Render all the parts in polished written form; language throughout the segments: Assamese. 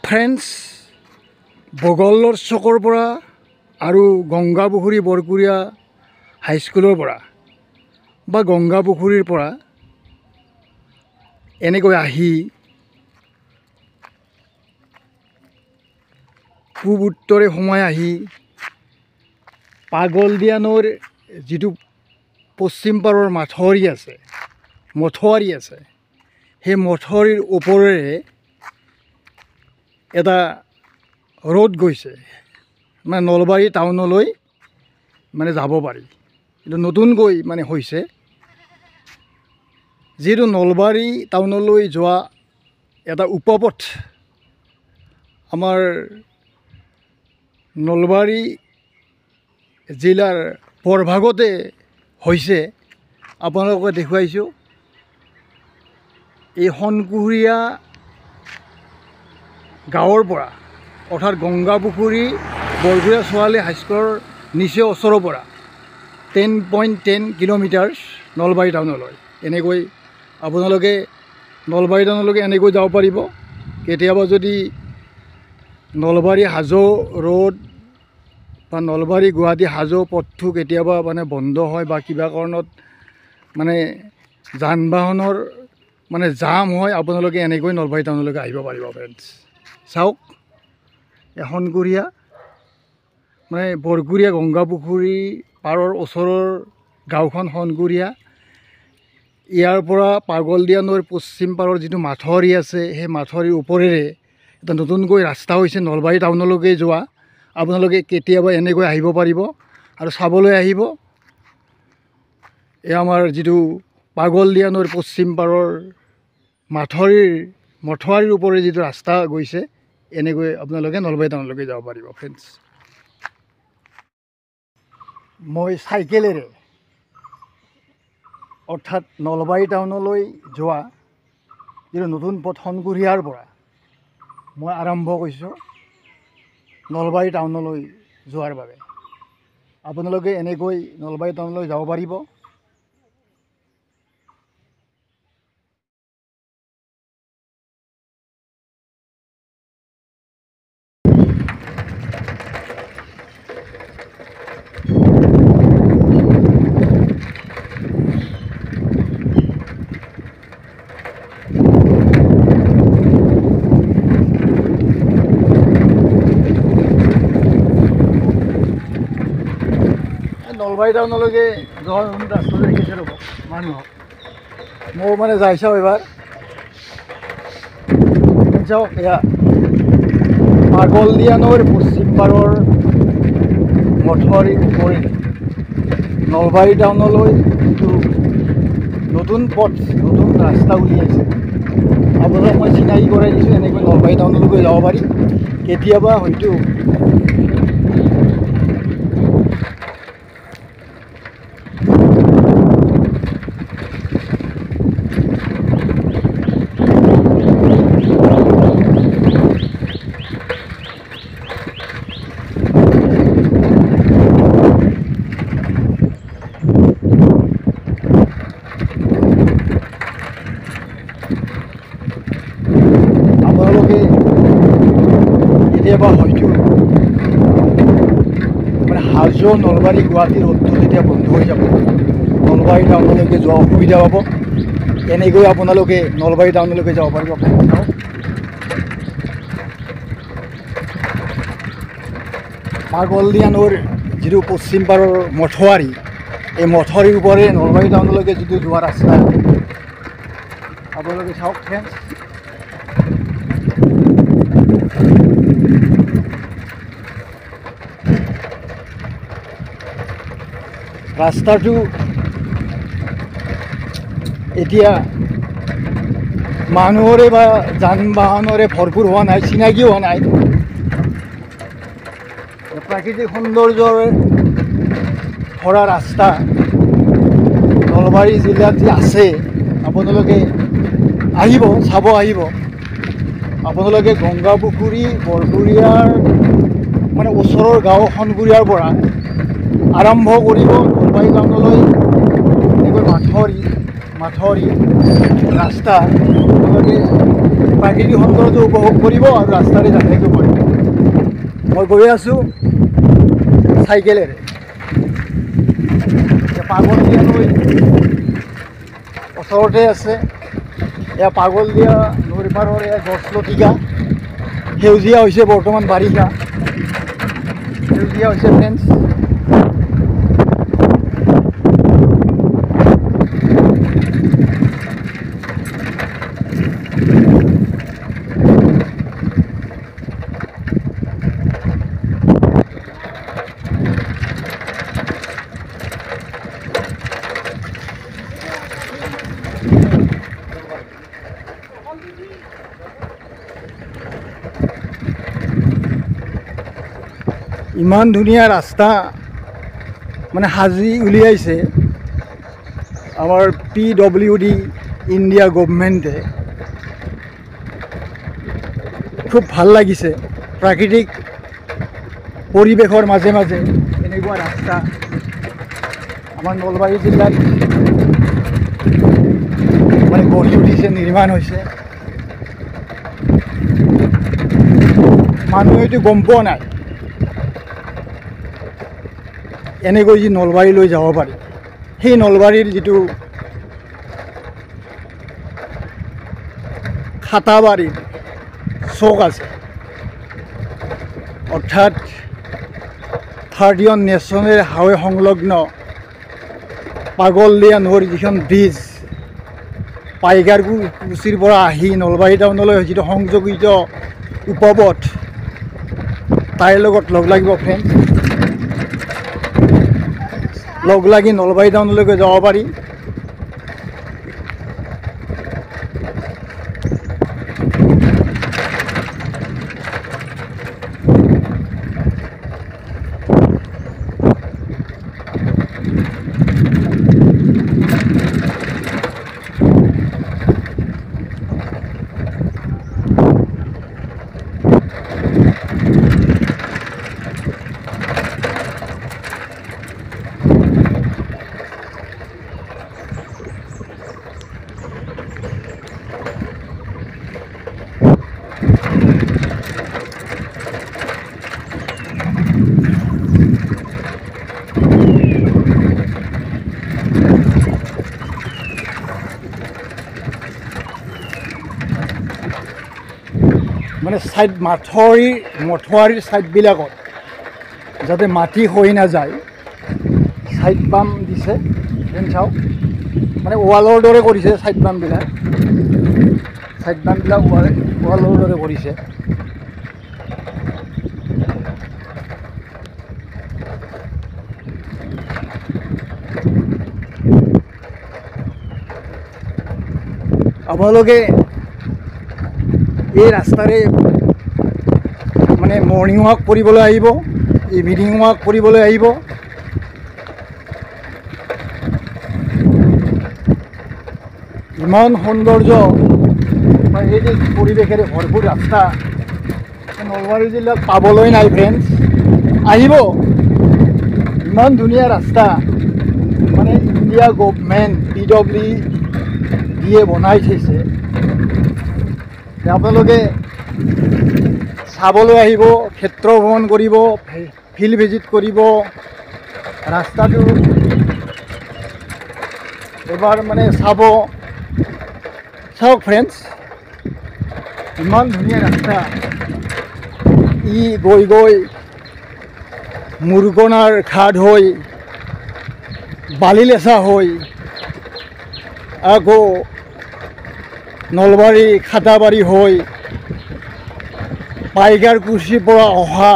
ফ্ৰেণ্ডছ বগলৰ চকৰ পৰা আৰু গংগাপুখুৰী বৰকুৰীয়া হাইস্কুলৰ পৰা বা গংগাপুখুৰীৰ পৰা এনেকৈ আহি পূব উত্তৰে সোমাই আহি পাগলদিয়া নৈৰ যিটো পশ্চিম পাৰৰ মথাউৰি আছে সেই মথাউৰিৰ ওপৰেৰে এটা ৰোড গৈছে, মানে নলবাৰী টাউনলৈ মানে যাব পাৰি। এইটো নতুনকৈ মানে হৈছে, যিহেতু নলবাৰী টাউনলৈ যোৱা এটা উপপথ আমাৰ নলবাৰী জিলাৰ পৰভাগতে হৈছে। আপোনালোকে দেখুৱাইছোঁ এই সনকুহুৰীয়া গাঁৱৰ পৰা, অৰ্থাৎ গংগাপুখুৰী বৰকুৰীয়া ছোৱালী হাইস্কুলৰ নিচেই ওচৰৰ পৰা 10.10 কিলোমিটাৰ নলবাৰী টাউনলৈ এনেকৈ আপোনালোকে নলবাৰী টাউনলৈকে এনেকৈ যাব পাৰিব। কেতিয়াবা যদি নলবাৰী হাজো ৰোড বা নলবাৰী গুৱাহাটী হাজো পথটো কেতিয়াবা মানে বন্ধ হয় বা কিবা কাৰণত মানে যান বাহনৰ মানে জাম হয়, আপোনালোকে এনেকৈ নলবাৰী টাউনলৈকে আহিব পাৰিব। ফ্ৰেণ্ডছ চাওক, সনকুহুৰীয়া মানে বৰকুৰীয়া গংগাপুখুৰী পাৰৰ ওচৰৰ গাঁওখন সনকুহুৰীয়া। ইয়াৰ পৰা পাগলদিয়া নৈৰ পশ্চিম পাৰৰ যিটো মথাউৰি আছে সেই মথাউৰিৰ ওপৰেৰে এটা নতুনকৈ ৰাস্তা হৈছে নলবাৰী টাউনলৈকে যোৱা। আপোনালোকে কেতিয়াবা এনেকৈ আহিব পাৰিব আৰু চাবলৈ আহিব। এই আমাৰ যিটো পাগলদিয়া নৈৰ পশ্চিম পাৰৰ মথাউৰিৰ ওপৰেৰে যিটো ৰাস্তা গৈছে, এনেকৈ আপোনালোকে নলবাৰী টাউনলৈকে যাব পাৰিব। ফ্ৰেণ্ডছ মই চাইকেলেৰে অৰ্থাৎ নলবাৰী টাউনলৈ যোৱা যিটো নতুন পথ সনকুহুৰীয়াৰ পৰা মই আৰম্ভ কৰিছোঁ নলবাৰী টাউনলৈ যোৱাৰ বাবে। আপোনালোকে এনেকৈ নলবাৰী টাউনলৈ যাব পাৰিব। নলবাৰী টাউনলৈকে যোৱাৰ ৰাস্তাটো দেখিছে ৰ'ব মানুহক, মই মানে যাই চাওঁ এবাৰ। চাওক, এয়া পাগলদিয়া নৈৰ পশ্চিম পাৰৰ মথাউৰিৰ ওপৰেৰে নলবাৰী টাউনলৈ যিটো নতুন পথ, নতুন ৰাস্তা উলিয়াইছে, আপোনাক মই চিনাকি কৰাই দিছোঁ। এনেকৈ নলবাৰী টাউনলৈকে যাব পাৰি। কেতিয়াবা হয়তো মানে হাজো নলবাৰী গুৱাহাটী ৰোডটো যেতিয়া বন্ধ হৈ যাব, নলবাৰী টাউনলৈকে যোৱা অসুবিধা পাব। এনেকৈ আপোনালোকে নলবাৰী টাউনলৈকে যাব পাৰিব। পাগলদিয়া নৈৰ যিটো পশ্চিম পাৰৰ মথাউৰি, এই মথাউৰিৰ ওপৰে নলবাৰী টাউনলৈকে যিটো যোৱা ৰাস্তা, আপোনালোকে চাওক ফ্ৰেণ্ডছ। ৰাস্তাটো এতিয়া মানুহৰে বা যান বাহনৰে ভৰপূৰ হোৱা নাই, চিনাকি হোৱা নাই। প্ৰাকৃতিক সৌন্দৰ্যৰে ভৰা ৰাস্তা নলবাৰী জিলাত যি আছে, আপোনালোকে আহিব, চাব আহিব। আপোনালোকে গংগাপুখুৰী বৰকুৰীয়াৰ মানে ওচৰৰ গাঁও সনকুহুৰীয়াৰ পৰা আৰম্ভ কৰিব নলবাৰী টাউনলৈ। এনেকৈ মাথাউৰি ৰাস্তা আপোনালোকে আপোনালোকে প্ৰাকৃতিক সৌন্দৰ্য উপভোগ কৰিব আৰু ৰাস্তাৰে যাতায়াতো কৰিব। মই গৈ আছোঁ চাইকেলেৰে। পাগলদিয়া নৈ ওচৰতে আছে। এয়া পাগলদিয়া নৈৰ পাৰৰ এয়া গছ লতিকা সেউজীয়া হৈছে বৰ্তমান বাৰিষা। সেউজীয়া হৈছে ফ্ৰেণ্ডছ। ইমান ধুনীয়া ৰাস্তা মানে সাজি উলিয়াইছে আমাৰ PWD ইণ্ডিয়া গভৰ্ণমেণ্টে। খুব ভাল লাগিছে। প্ৰাকৃতিক পৰিৱেশৰ মাজে মাজে এনেকুৱা ৰাস্তা আমাৰ নলবাৰী জিলাত মানে গঢ়ি উঠিছে, নিৰ্মাণ হৈছে। মানুহে এইটো গম পোৱা নাই এনেকৈ যি নলবাৰীলৈ যাব পাৰি। সেই নলবাৰীৰ যিটো খাটাবাৰীৰ চক আছে, অৰ্থাৎ 30 নেশ্যনেল হাইৱে সংলগ্ন পাগলদিয়া নৈৰ যিখন ব্ৰিজ পাইগাৰকুছিৰ পৰা আহি নলবাৰী টাউনলৈ যিটো সংযোগিত উপপথ, তাইৰ লগত লগ লাগিব ফ্ৰেণ্ডছ। লগ লাগি নলবাৰী টাউনলৈকে যাব পাৰি। মানে ছাইড মঠুৱাৰীৰ ছাইডবিলাকত যাতে মাটি হৈ নাযায় ছাইড বাম দিছে। যেন চাওক মানে ৱালৰ দৰে কৰিছে ছাইড বামবিলাক ৱালৰ দৰে কৰিছে। আপোনালোকে এই ৰাস্তাৰে মানে মৰ্ণিং ৱাক কৰিবলৈ আহিব, ইভিনিং ৱাক কৰিবলৈ আহিব। ইমান সৌন্দৰ্য প্ৰাকৃতিক পৰিৱেশেৰে ভৰপূৰ ৰাস্তা নলবাৰী জিলাত পাবলৈ নাই ফ্ৰেণ্ডছ। আহিব, ইমান ধুনীয়া ৰাস্তা মানে ইণ্ডিয়া গভৰ্ণমেণ্ট PWDয়ে বনাই থৈছে। আপোনালোকে চাবলৈ আহিব, ক্ষেত্ৰ ভ্ৰমণ কৰিব, ফিল্ড ভিজিট কৰিব। ৰাস্তাটো এবাৰ মানে চাওক ফ্ৰেণ্ডছ, ইমান ধুনীয়া ৰাস্তা। ই গৈ গৈ মুৰগনাৰ ঘাট হৈ বালিলেচা হৈ আকৌ নলবাৰী খাটাবাৰী হৈ পাইগাৰকুছিৰ পৰা অহা,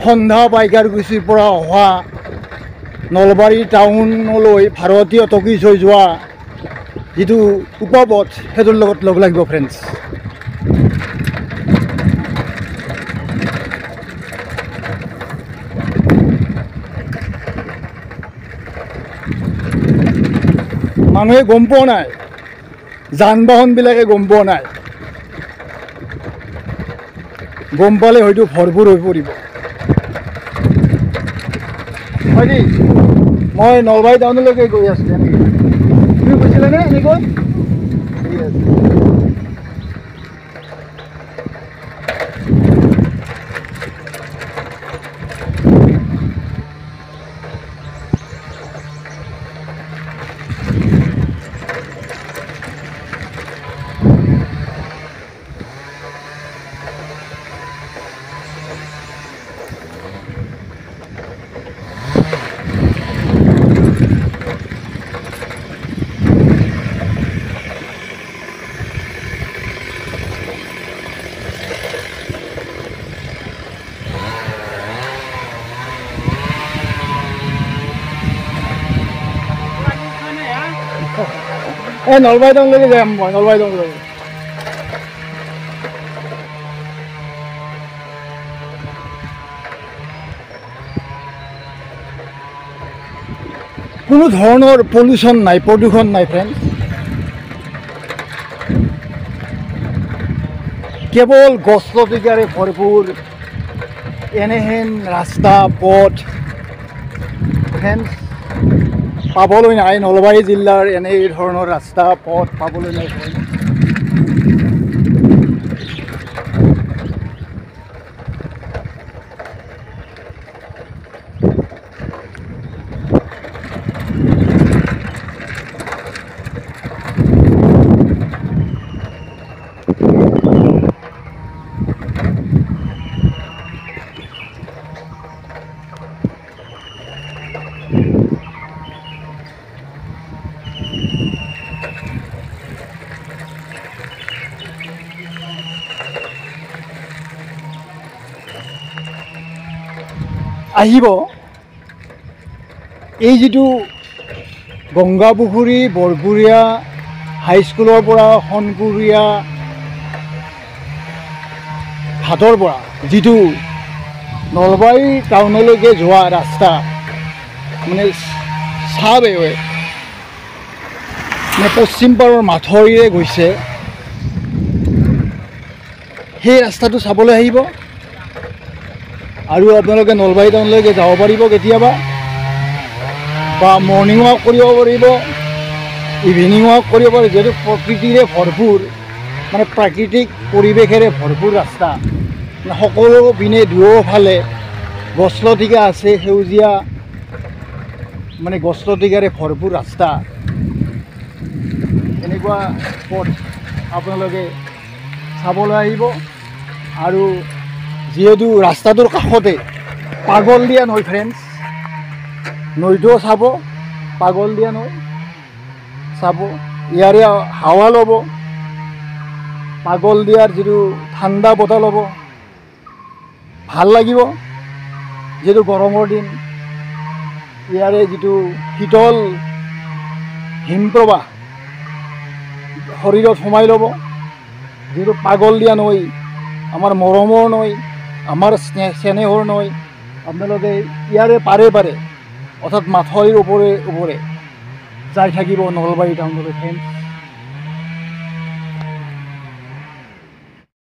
সন্ধ্যা পাইগাৰকুছিৰ পৰা অহা নলবাৰী টাউনলৈ ভাৰতীয় টকিজ হৈ যোৱা যিটো উপপথ, সেইটোৰ লগত লগ লাগিব ফ্ৰেণ্ডছ। মানুহে গম পোৱা নাই, যান বাহনবিলাকে গম পোৱা নাই। গম পালে হয়তো ভৰপূৰ হৈ পৰিব। হয় মই নলবাৰী টাউনলৈকে গৈ আছোঁ। তুমি গৈছিলানে এনেকৈ? ঠিক আছে। এই নলবাৰী টাউনলৈকে যাম মই, নলবাৰী টাউনলৈকে। কোনো ধৰণৰ পলিউশ্যন নাই, প্ৰদূষণ নাই ফ্ৰেণ্ডছ। কেৱল গছ লতিকাৰে ভৰপূৰ এনেহেন ৰাস্তা পথ ফ্ৰেণ্ডছ পাবলৈ নাই। নলবাৰী জিলাৰ এনে ধৰণৰ ৰাস্তা পথ পাবলৈ নাই ফ্ৰেণ্ডছ। আহিব এই যিটো গংগাপুখুৰী বৰপুৰীয়া হাইস্কুলৰ পৰা সোণপুৰীয়া ঘাটৰ পৰা যিটো নলবাৰী টাউনলৈকে যোৱা ৰাস্তা, মানে চাহৱে মানে পশ্চিম পাৰৰ মাথৰিৰে গৈছে, সেই ৰাস্তাটো চাবলৈ আহিব। আৰু আপোনালোকে নলবাৰী টাউনলৈকে যাব পাৰিব কেতিয়াবা, বা মৰ্ণিং ৱাক কৰিব পাৰিব, ইভিনিং ৱাক কৰিব পাৰিব। যিহেতু প্ৰকৃতিৰে ভৰপূৰ, মানে প্ৰাকৃতিক পৰিৱেশেৰে ভৰপূৰ ৰাস্তা, মানে সকলো পিনে দুয়োফালে গছ লতিকা আছে, সেউজীয়া মানে গছ লতিকাৰে ভৰপূৰ ৰাস্তা। এনেকুৱা পথ আপোনালোকে চাবলৈ আহিব। আৰু যিহেতু ৰাস্তাটোৰ কাষতে পাগলদিয়া নৈ ফ্ৰেণ্ডছ, নৈটোও চাব, পাগলদিয়া নৈ চাব, ইয়াৰে হাৱা ল'ব, পাগলদিয়াৰ যিটো ঠাণ্ডা বতাহ ল'ব, ভাল লাগিব। যিহেতু গৰমৰ দিন, ইয়াৰে যিটো শীতল হিমপ্ৰবাহ শৰীৰত সোমাই ল'ব। যিহেতু পাগলদিয়া নৈ আমাৰ মৰমৰ নৈ, আমাৰ চেনেহৰ নৈ। আপোনালোকে ইয়াৰে পাৰে পাৰে অৰ্থাৎ মাথৰিৰ ওপৰে ওপৰে যাই থাকিব নলবাৰী টাউনলৈ ফ্ৰেণ্ডছ।